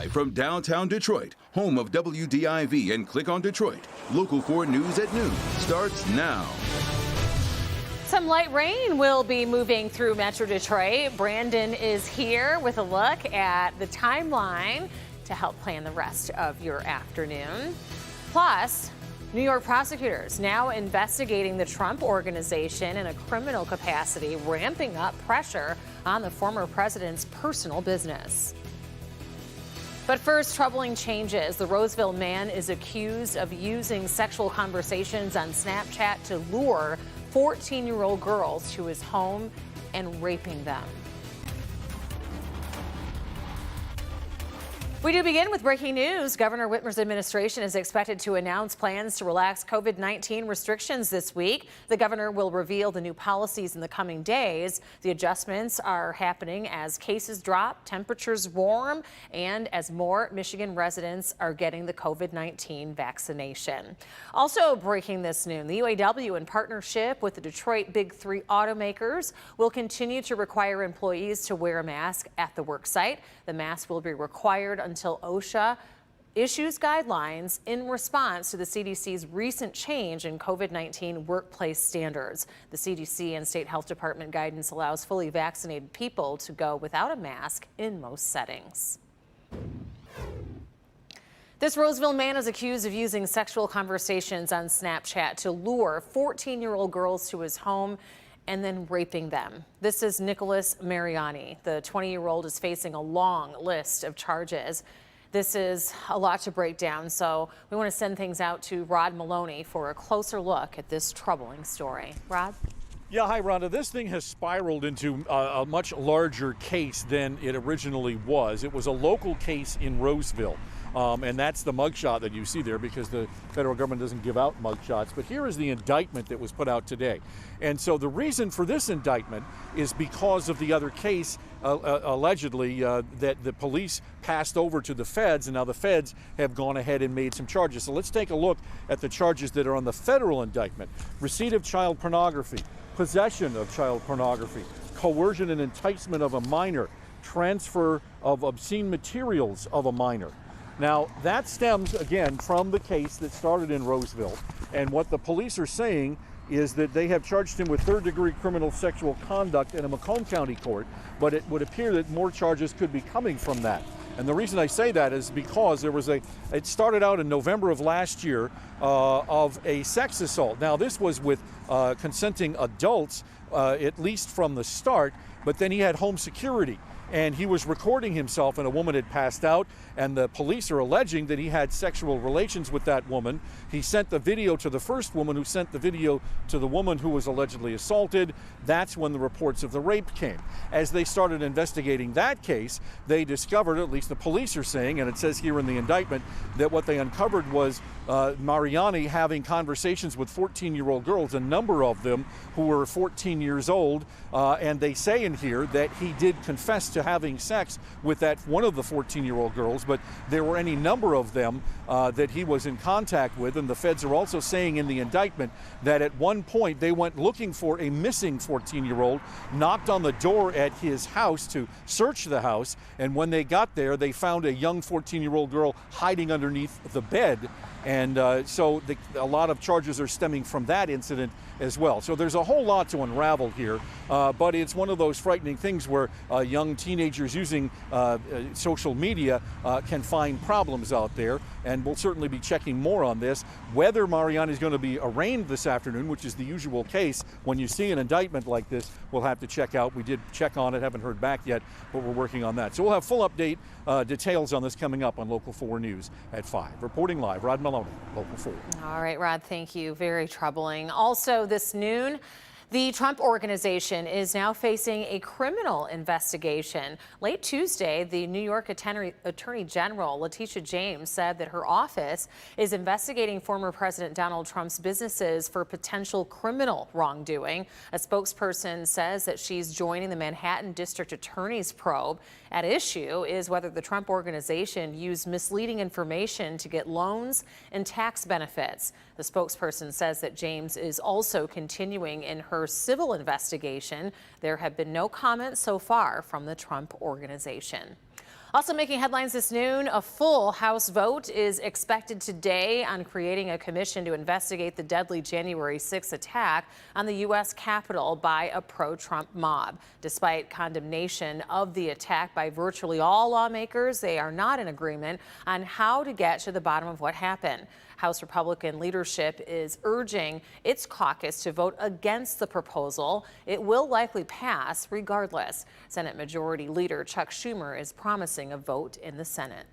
Live from downtown Detroit, home of WDIV and Click on Detroit, Local 4 News at noon starts now. Some light rain will be moving through Metro Detroit. Brandon is here with a look at the timeline to help plan the rest of your afternoon. Plus, New York prosecutors now investigating the Trump Organization in a criminal capacity, ramping up pressure on the former president's personal business. But first, troubling changes. The Roseville man is accused of using sexual conversations on Snapchat to lure 14-year-old girls to his home and raping them. We do begin with breaking news. Governor Whitmer's administration is expected to announce plans to relax COVID-19 restrictions this week. The governor will reveal the new policies in the coming days. The adjustments are happening as cases drop, temperatures warm, and as more Michigan residents are getting the COVID-19 vaccination. Also breaking this noon, the UAW, in partnership with the Detroit Big Three automakers, will continue to require employees to wear a mask at the work site. The mask will be required until OSHA issues guidelines in response to the CDC's recent change in COVID-19 workplace standards. The CDC and state health department guidance allows fully vaccinated people to go without a mask in most settings. This Roseville man is accused of using sexual conversations on Snapchat to lure 14-year-old girls to his home and then raping them. This is Nicholas Mariani. The 20-year-old is facing a long list of charges. This is a lot to break down, so we want to send things out to Rod Maloney for a closer look at this troubling story. Rod? Yeah, hi, Rhonda. This thing has spiraled into a much larger case than it originally was. It was a local case in Roseville. And that's the mugshot that you see there because the federal government doesn't give out mugshots. But here is the indictment that was put out today. And so the reason for this indictment is because of the other case, allegedly, that the police passed over to the feds, and now the feds have gone ahead and made some charges. So let's take a look at the charges that are on the federal indictment. Receipt of child pornography, possession of child pornography, coercion and enticement of a minor, transfer of obscene materials of a minor. Now, that stems, again, from the case that started in Roseville. And what the police are saying is that they have charged him with third-degree criminal sexual conduct in a Macomb County court, but it would appear that more charges could be coming from that. And the reason I say that is because it started out in November of last year of a sex assault. Now, this was with consenting adults, at least from the start, but then he had home security. And he was recording himself, and a woman had passed out, and the police are alleging that he had sexual relations with that woman. He sent the video to the first woman, who sent the video to the woman who was allegedly assaulted. That's when the reports of the rape came. As they started investigating that case, they discovered, at least the police are saying, and it says here in the indictment, that what they uncovered was Mariani having conversations with 14-year-old girls, a number of them who were 14 years old, and they say in here that he did confess to having sex with that one of the 14-year-old girls, but there were any number of them that he was in contact with. And the feds are also saying in the indictment that at one point they went looking for a missing 14-year-old, knocked on the door at his house to search the house, and when they got there, they found a young 14-year-old girl hiding underneath the bed. And so a lot of charges are stemming from that incident as well. So there's a whole lot to unravel here, but it's one of those frightening things where young teenagers using social media can find problems out there, and we'll certainly be checking more on this. Whether Mariani is going to be arraigned this afternoon, which is the usual case when you see an indictment like this, we'll have to check out. We did check on it, haven't heard back yet, but we're working on that. So we'll have full update details on this coming up on Local 4 News at 5. Reporting live, Rod Maloney, Local 4. All right, Rod, thank you. Very troubling. Also this noon, the Trump Organization is now facing a criminal investigation. Late Tuesday, the New York Attorney General, Letitia James, said that her office is investigating former President Donald Trump's businesses for potential criminal wrongdoing. A spokesperson says that she's joining the Manhattan District Attorney's probe. At issue is whether the Trump Organization used misleading information to get loans and tax benefits. The spokesperson says that James is also continuing in her civil investigation. There have been no comments so far from the Trump Organization. Also making headlines this noon, a full House vote is expected today on creating a commission to investigate the deadly January 6th attack on the U.S. Capitol by a pro-Trump mob. Despite condemnation of the attack by virtually all lawmakers, they are not in agreement on how to get to the bottom of what happened. House Republican leadership is urging its caucus to vote against the proposal. It will likely pass regardless. Senate Majority Leader Chuck Schumer is promising a vote in the Senate.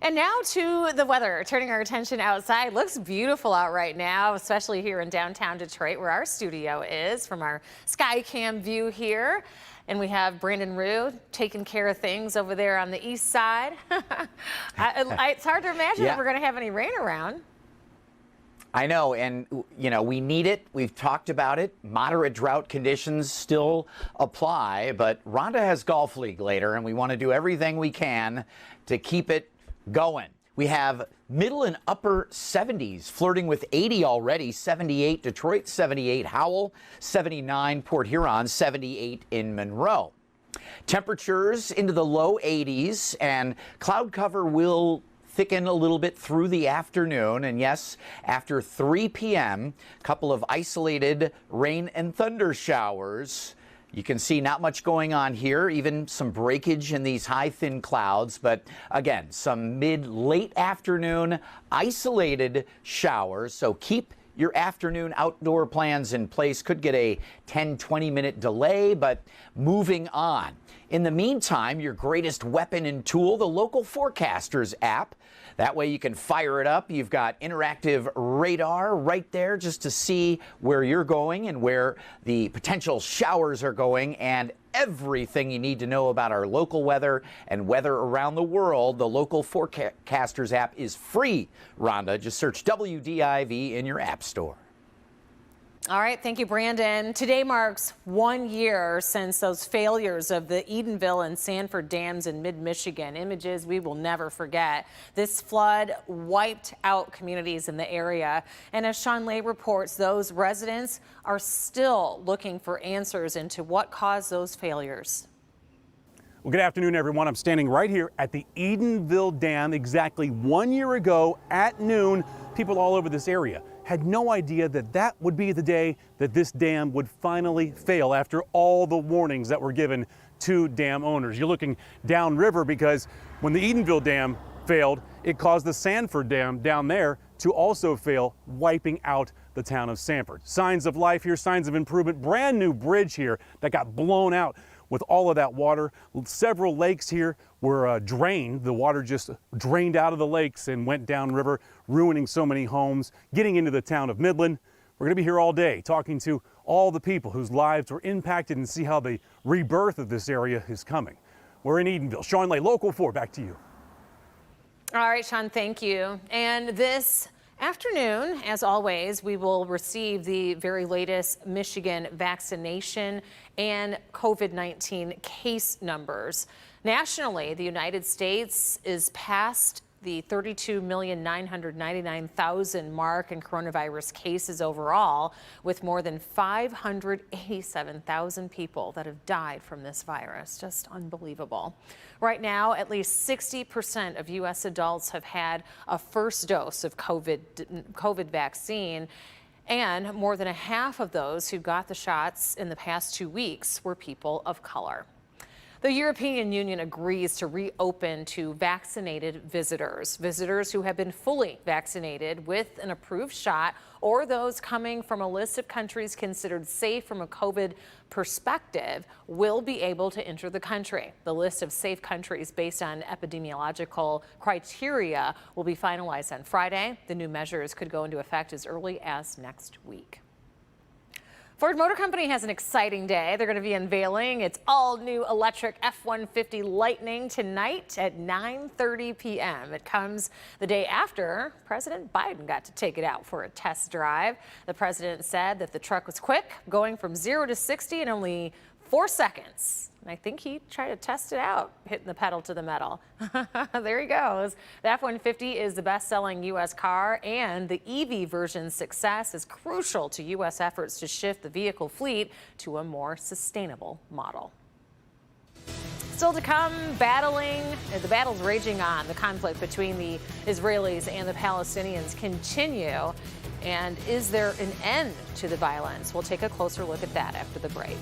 And now to the weather, turning our attention outside. Looks beautiful out right now, especially here in downtown Detroit, where our studio is from our Skycam view here. And we have Brandon Rue taking care of things over there on the east side. It's hard to imagine if we're going to have any rain around. I know, and you know, we need it. We've talked about it. Moderate drought conditions still apply, but Rhonda has golf league later, and we want to do everything we can to keep it going. We have middle and upper 70s, flirting with 80 already. 78 Detroit, 78 Howell, 79 Port Huron, 78 in Monroe. Temperatures into the low 80s, and cloud cover will thicken a little bit through the afternoon. And yes, after 3 p.m., a couple of isolated rain and thunder showers. You can see not much going on here, even some breakage in these high, thin clouds. But again, some mid-late afternoon isolated showers. So keep your afternoon outdoor plans in place. Could get a 10-20 minute delay, but moving on. In the meantime, your greatest weapon and tool, the Local Forecasters app. That way you can fire it up. You've got interactive radar right there just to see where you're going and where the potential showers are going, and everything you need to know about our local weather and weather around the world. The Local Forecasters app is free, Rhonda. Just search WDIV in your app store. All right, thank you, Brandon. Today marks 1 year since those failures of the Edenville and Sanford dams in mid-Michigan. Images we will never forget. This flood wiped out communities in the area. And as Sean Lay reports, those residents are still looking for answers into what caused those failures. Well, good afternoon, everyone. I'm standing right here at the Edenville Dam exactly 1 year ago at noon. People all over this area had no idea that that would be the day that this dam would finally fail after all the warnings that were given to dam owners. You're looking downriver because when the Edenville Dam failed, it caused the Sanford Dam down there to also fail, wiping out the town of Sanford. Signs of life here, signs of improvement. Brand new bridge here that got blown out with all of that water. Several lakes here were drained. The water just drained out of the lakes and went downriver, ruining so many homes, getting into the town of Midland. We're going to be here all day talking to all the people whose lives were impacted and see how the rebirth of this area is coming. We're in Edenville. Sean Lay, Local 4, back to you. All right, Sean, thank you. And this afternoon, as always, we will receive the very latest Michigan vaccination and COVID-19 case numbers. Nationally, the United States is past the 32,999,000 mark in coronavirus cases overall, with more than 587,000 people that have died from this virus. Just unbelievable. Right now, at least 60% of U.S. adults have had a first dose of COVID vaccine, and more than a half of those who got the shots in the past 2 weeks were people of color. The European Union agrees to reopen to vaccinated visitors. Visitors who have been fully vaccinated with an approved shot, or those coming from a list of countries considered safe from a COVID perspective, will be able to enter the country. The list of safe countries based on epidemiological criteria will be finalized on Friday. The new measures could go into effect as early as next week. Ford Motor Company has an exciting day. They're going to be unveiling its all-new electric F-150 Lightning tonight at 9:30 p.m. It comes the day after President Biden got to take it out for a test drive. The president said that the truck was quick, going from 0 to 60 in only 4 seconds. And I think he tried to test it out, hitting the pedal to the metal. There he goes. The F-150 is the best-selling U.S. car, and the EV version's success is crucial to U.S. efforts to shift the vehicle fleet to a more sustainable model. Still to come, the battles raging on. The conflict between the Israelis and the Palestinians continue. And is there an end to the violence? We'll take a closer look at that after the break.